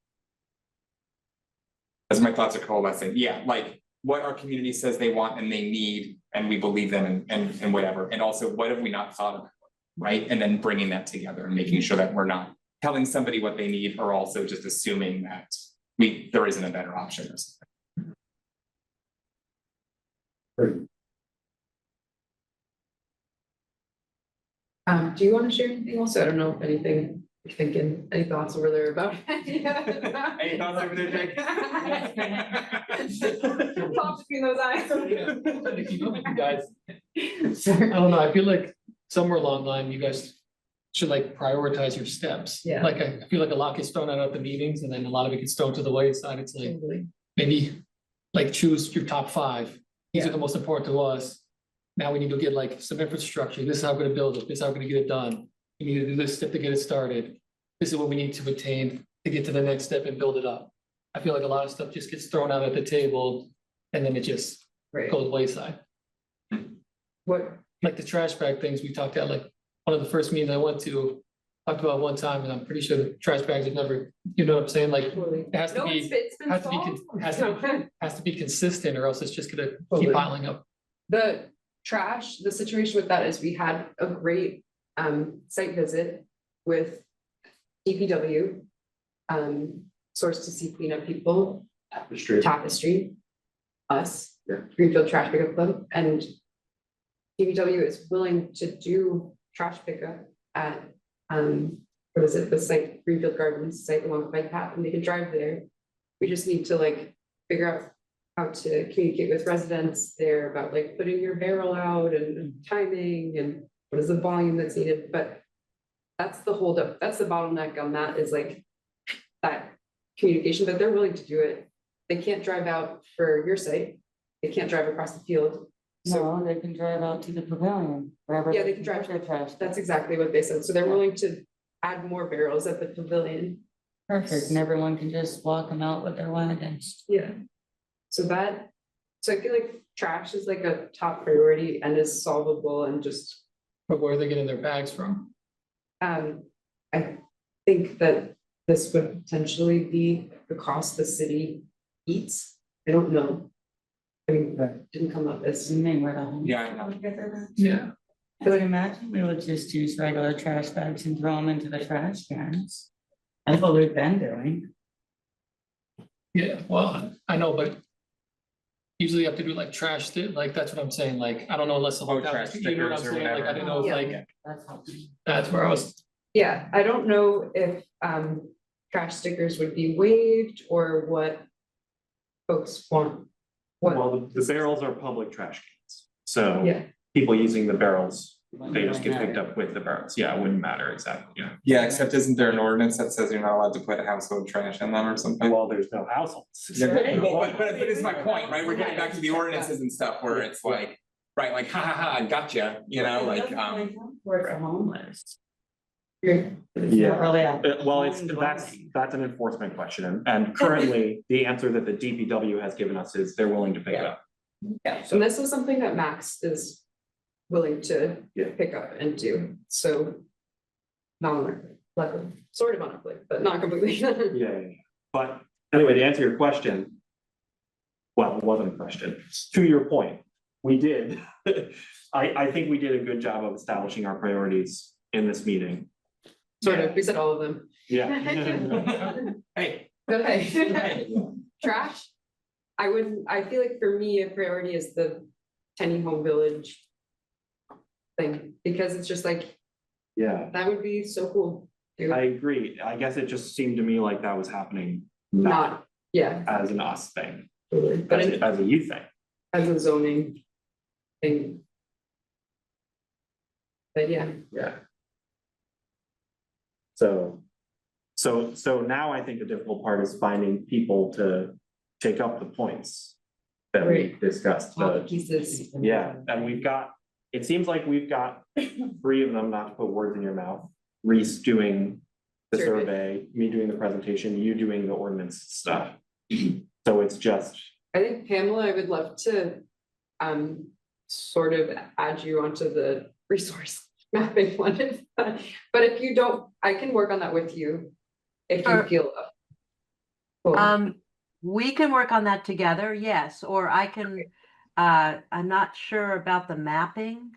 as my thoughts are coalescing, yeah, like what our community says they want and they need, and we believe them and whatever. And also, what have we not thought about, right? And then bringing that together and making sure that we're not telling somebody what they need, or also just assuming that there isn't a better option or something. Do you want to share anything else? I don't know if anything you're thinking, any thoughts over there about? Any thoughts over there, Jake? Pop between those eyes. If you know, you guys, Sorry. I don't know, I feel like somewhere along the line, you guys should like prioritize your steps. Yeah. Like, I feel like a lot gets thrown out at the meetings, and then a lot of it gets thrown to the wayside. It's like, Totally. maybe like choose your top 5. These Yeah. are the most important to us. Now we need to get like some infrastructure. This is how we're gonna build it. This is how we're gonna get it done. We need to do this step to get it started. This is what we need to attain to get to the next step and build it up. I feel like a lot of stuff just gets thrown out at the table, and then it just Right. goes wayside. What, Like the trash bag things we talked at, like one of the first meetings I went to, talked about one time, and I'm pretty sure the trash bags have never, you know what I'm saying? Like, totally. it has to No, be, it's been has to be, solved. has to be consistent, or else it's just gonna Totally. keep piling up. The trash, the situation with that is we had a great site visit with DPW, source to see cleanup people, Tapestry, us, Greenfield Trash Pickup Club, and DPW is willing to do trash pickup at what is it, the site, Greenfield Gardens site along the bike path, and they can drive there. We just need to like figure out how to communicate with residents there about like putting your barrel out and timing and what is the volume that's needed, but that's the holdup, that's the bottleneck on that, is like that communication, but they're willing to do it. They can't drive out for your site. They can't drive across the field. So No, they can drive out to the pavilion, wherever. Yeah, they can drive put their trash. that's exactly what they said. So they're willing to add more barrels at the pavilion. Perfect, and everyone can just walk them out with their wagons. Yeah. So I feel like trash is like a top priority and is solvable and just, But where are they getting their bags from? I think that this would potentially be the cost the city eats. I don't know. I mean, that didn't come up as, You mean where the home. Yeah, I know. Yeah. I would imagine we would just use regular trash bags and throw them into the trash cans. That's what we've been doing. Yeah, well, I know, but usually you have to do like like, that's what I'm saying, like, I don't know unless. Oh, trash You know what I'm stickers or saying? Like, I whatever. didn't know if Yeah. like, That's helpful. that's where I was, yeah, I don't know if trash stickers would be waived or what folks want. What, Well, the barrels are public trash cans, so yeah, people using the barrels, they just get picked up with the barrels. Yeah, it wouldn't matter exactly, yeah. Yeah, except isn't there an ordinance that says you're not allowed to put household trash in them or something? Well, there's no households. Well, but it's my point, right? We're getting back to the ordinances and stuff where it's like, right, like, ha ha ha, I gotcha, you know, like, Where the homeless. great. It's not really a Well, home that's dwelling. an enforcement question, and currently, the answer that the DPW has given us is they're willing to pick it up. Yeah, and this is something that Max is willing to Yeah. pick up and do, so. Not on our, luckily, sort of on our plate, but not completely. Yeah. But anyway, to answer your question. Well, it wasn't a question, to your point, we did, I think we did a good job of establishing our priorities in this meeting. Sort of, we said all of them. Yeah. hey, But hey, trash, I feel like for me, a priority is the tiny home village thing, because it's just like, Yeah, that would be so cool. to I agree, I guess it just seemed to me like that was happening Not, yeah, as an us thing, totally, but as a you thing. as a zoning thing. But yeah, Yeah. So now I think the difficult part is finding people to take up the points that we Right. discussed. all the pieces. Yeah, and it seems like we've got 3 of them, not to put words in your mouth. Reese doing the Survey. survey, me doing the presentation, you doing the ordinance stuff. So it's just, I think Pamela, I would love to sort of add you onto the resource mapping one. But if you don't, I can work on that with you. If you Sure. feel. Cool. We can work on that together, yes, or I can, I'm not sure about the mapping.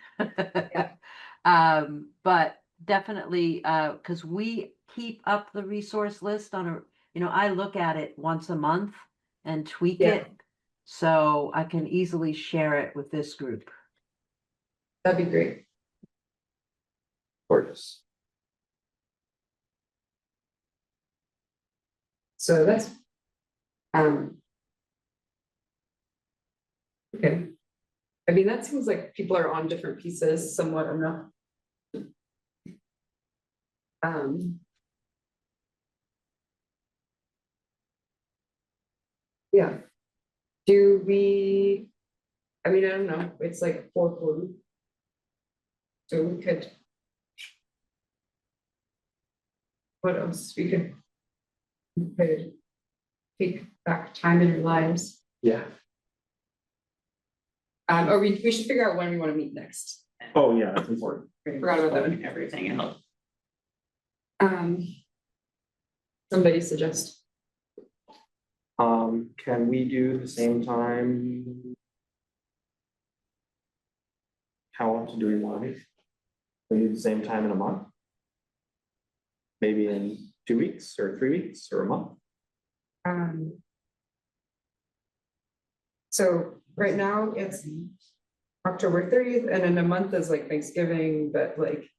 But definitely, cause we keep up the resource list on I look at it once a month and tweak Yeah. it. So I can easily share it with this group. That'd be great. gorgeous. So that's. Okay. I mean, that seems like people are on different pieces somewhat enough. Yeah. Do we, I mean, I don't know, it's like 4:40. So we could. What else? We could take back time in our lives. yeah. Or we should figure out when we want to meet next. Oh, yeah, that's important. Forgot about that one. Everything else. Somebody suggest. Can we do the same time? How often do we want it? We do the same time in a month? Maybe in 2 weeks or 3 weeks or a month? So right now it's October 30th and in a month is like Thanksgiving, but like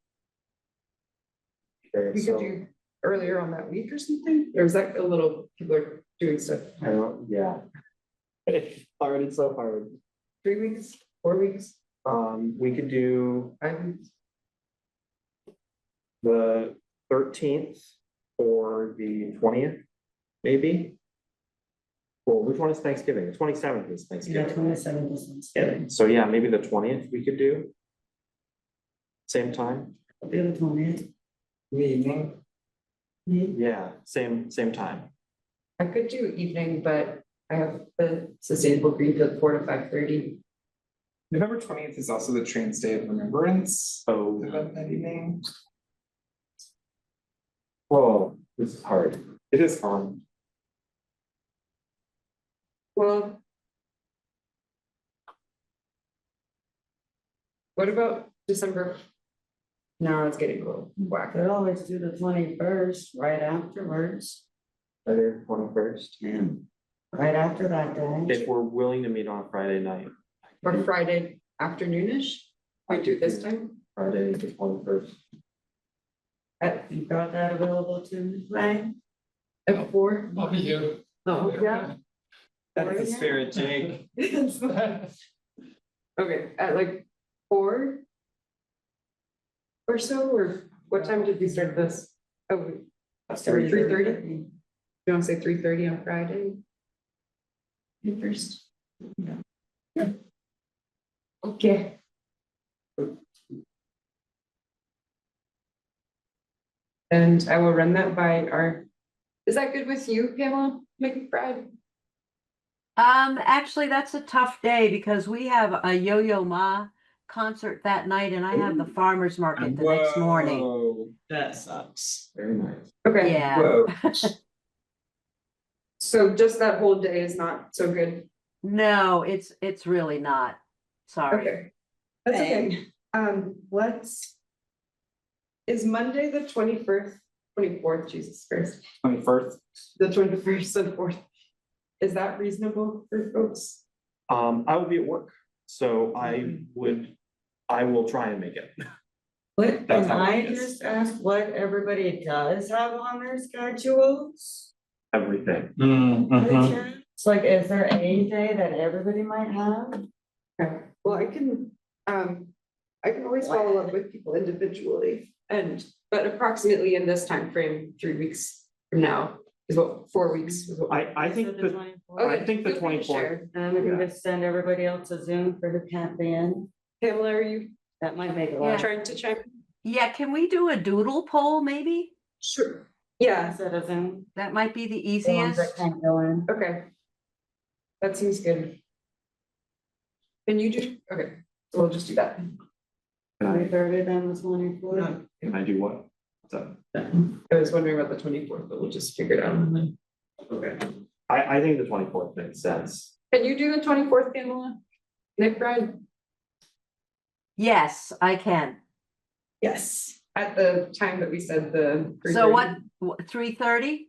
Okay, we could do earlier on that week or something, or is that a little, people are doing stuff? I don't, yeah. It's hard, it's so hard. 3 weeks, 4 weeks, We could do 5 weeks? the 13th or the 20th. maybe? Well, which one is Thanksgiving? The 27th is Yeah, Thanksgiving. 27th is Thanksgiving. So yeah, maybe the 20th we could do. Same time? It'll be the 20th. In the evening, Yeah, same time. I could do evening, but I have the Sustainable Greenfield 4 to 5:30. November 20th is also the Trans Day of Remembrance. Oh, Event that evening. whoa, this is hard. It is fun. Well. What about December? No, it's getting a little whack. Could always do the 21st, right afterwards. Friday, 21st. Yeah. Right after that day. If we're willing to meet on a Friday night. Or Friday afternoonish, we do this time Friday, the 21st. You got that available to me, right? at 4. I'll be here. Oh, yeah. That's the spirit, Jake. Okay, at like 4 or so, or what time did we start this? Oh, sorry, 3:30? You want to say 3:30 on Friday? First. Yeah. Okay. And I will run that by is that good with you, Pamela McBride? Actually, that's a tough day because we have a Yo-Yo Ma concert that night and I have the farmer's market the next morning. Whoa, That sucks. Very nice. Okay. Yeah. whoa. So just that whole day is not so good. No, it's really not. Sorry. Okay. That's okay. Is Monday the 24th, Jesus Christ, 21st. the 21st and 4th? Is that reasonable for folks? I will be at work, so I will try and make it. What, That's can how it I is. just ask what everybody does have on their schedules? Everything. It's like, is there a day that everybody might have? Okay, well, I can always follow up with people individually but approximately in this time frame, 3 weeks from now is what, 4 weeks is what. I think So the, 24th? I think the feel free to 24th. share. And we can just send everybody else a Zoom for who can't be in. Pamela, are you That might make it Yeah. last. trying to chime? Yeah, can we do a doodle poll maybe? Sure. Yeah, Instead of Zoom. That might be the The ones that easiest. can't go in. okay. That seems good. Can you do, okay, so we'll just do that. 3:30 then the 24th. Can I do what? So, I was wondering about the 24th, but we'll just figure it out. okay. I think the 24th makes sense. Can you do the 24th, Pamela? McBride? Yes, I can. Yes. At the time that we said the. So 3:30. what, 3:30?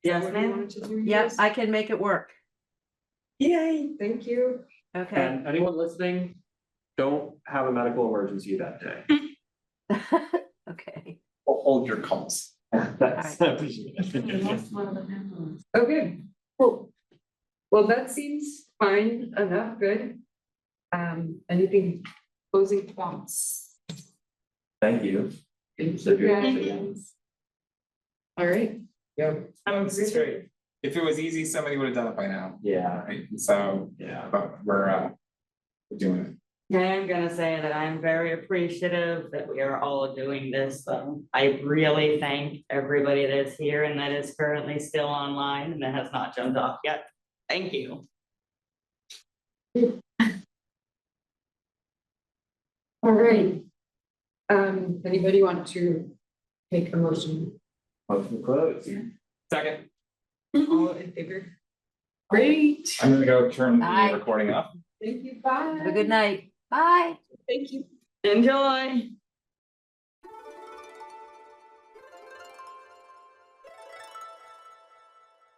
Yes, What do you ma'am. want to do, Yep, yours? I can make it work. Yay, thank you. Okay. And anyone listening, don't have a medical emergency that day. Okay. Hold your calls. That's appreciated. That's one of the panelists. Okay, cool. Well, that seems fine enough, good. Anything closing thoughts? Thank you. All right, yeah. This is great. If it was easy, somebody would have done it by now, Yeah, right? So, yeah. but we're doing it. I am gonna say that I'm very appreciative that we are all doing this. I really thank everybody that's here and that is currently still online and that has not jumped off yet. Thank you. All right. Anybody want to make a motion? Motion closed. Second, All in favor? Great, I'm gonna go turn Bye. the recording off. thank you, bye. Have a good night. Bye. Thank you. Enjoy.